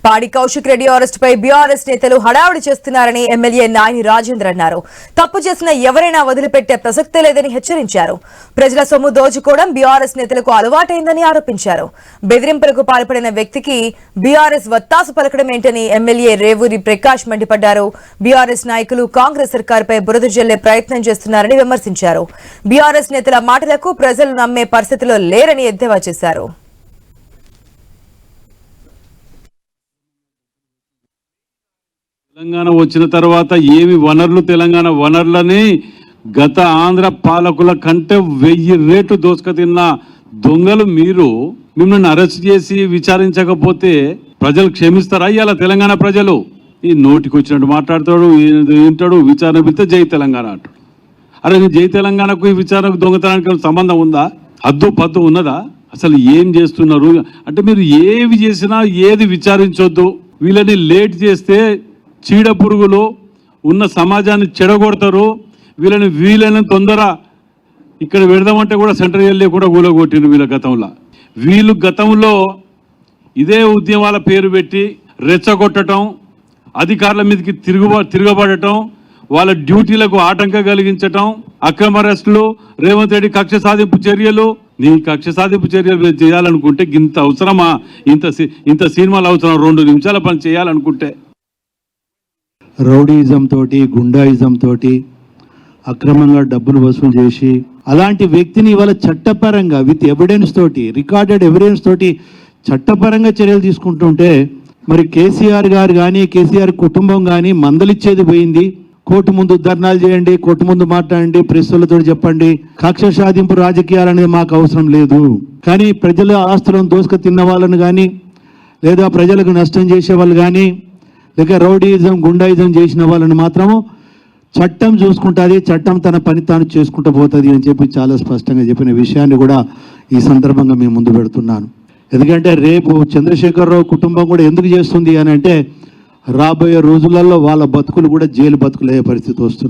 పాడి కౌశిక్ రెడ్డి అరెస్ట్ పై బీఆర్ఎస్ నేతలు హడావుడి చేస్తున్నారని ఎమ్మెల్యే నాయని రాజేంద్ర అన్నారు. తప్పు చేసిన ఎవరైనా వదిలిపెట్టే ప్రసక్తే లేదని హెచ్చరించారు. ప్రజల సొమ్ము దోచుకోవడం బీఆర్ఎస్ నేతలకు అలవాటైందని ఆరోపించారు. బెదిరింపులకు పాల్పడిన వ్యక్తికి బీఆర్ఎస్ వత్తాసు పలకడం ఏంటని ఎమ్మెల్యే రేవూరి ప్రకాష్ మండిపడ్డారు. బీఆర్ఎస్ నాయకులు కాంగ్రెస్ సర్కారుపై బురద జల్లే ప్రయత్నం చేస్తున్నారని విమర్శించారు. బీఆర్ఎస్ నేతల మాటలకు ప్రజలు నమ్మే పరిస్థితిలో లేరని ఎద్దేవా చేశారు. తెలంగాణ వచ్చిన తర్వాత ఏమి వనరులు తెలంగాణ వనరులని గత ఆంధ్ర పాలకుల కంటే 1000 రెట్లు దోసుక తిన్న దొంగలు మీరు. మిమ్మల్ని అరెస్ట్ చేసి విచారించకపోతే ప్రజలు క్షమిస్తారా? ఇవాళ తెలంగాణ ప్రజలు ఈ నోటికి వచ్చినట్టు మాట్లాడతాడు, వింటాడు. విచారణ పిలిస్తే జై తెలంగాణ అంటాడు. అరే జై తెలంగాణకు ఈ విచారణకు దొంగతనానికి సంబంధం ఉందా? హద్దు పద్దు ఉన్నదా? అసలు ఏం చేస్తున్నారు అంటే మీరు ఏవి చేసినా ఏది విచారించొద్దు. వీళ్ళని లేట్ చేస్తే చీడ పురుగులు ఉన్న సమాజాన్ని చెడగొడతారు. వీళ్ళని తొందర ఇక్కడ పెడదామంటే కూడా సెంటర్ వెళ్ళి కూడా కూలగొట్టిండ్రు వీళ్ళ గతంలో. వీళ్ళు గతంలో ఇదే ఉద్యమాల పేరు పెట్టి రెచ్చగొట్టడం, అధికారుల మీదకి తిరగబడటం, వాళ్ళ డ్యూటీలకు ఆటంకం కలిగించటం, అక్రమ అరెస్టులు, రేవంత్ రెడ్డి కక్ష సాధింపు చర్యలు. నీ కక్ష సాధింపు చర్యలు చేయాలనుకుంటే ఇంత అవసరమా? ఇంత సినిమాలు అవసరం? 2 నిమిషాల పని చేయాలనుకుంటే రౌడీయిజం తోటి, గుండాయిజం తోటి అక్రమంగా డబ్బులు వసూలు చేసి అలాంటి వ్యక్తిని ఇవాళ చట్టపరంగా విత్ ఎవిడెన్స్ తోటి, రికార్డెడ్ ఎవిడెన్స్ తోటి చట్టపరంగా చర్యలు తీసుకుంటుంటే మరి కేసీఆర్ గారు కానీ కేసీఆర్ కుటుంబం కానీ మందలిచ్చేది పోయింది. కోర్టు ముందు ధర్నాలు చేయండి, కోర్టు ముందు మాట్లాడండి, ప్రెస్సులతో చెప్పండి, కక్ష సాధింపు రాజకీయాలు అనేది మాకు అవసరం లేదు. కానీ ప్రజల ఆస్తులను దోసుక తిన్న వాళ్ళను కానీ లేదా ప్రజలకు నష్టం చేసే వాళ్ళు కానీ లేక రౌడీయిజం గుండాయిజం చేసిన వాళ్ళని మాత్రము చట్టం చూసుకుంటుంది, చట్టం తన పని తాను చేసుకుంటూ పోతుంది అని చెప్పి చాలా స్పష్టంగా చెప్పిన విషయాన్ని కూడా ఈ సందర్భంగా మేము ముందు పెడుతున్నాను. ఎందుకంటే రేపు చంద్రశేఖరరావు కుటుంబం కూడా ఎందుకు చేస్తుంది అని అంటే రాబోయే రోజులలో వాళ్ళ బతుకులు కూడా జైలు బతుకులయ్యే పరిస్థితి వస్తుంది.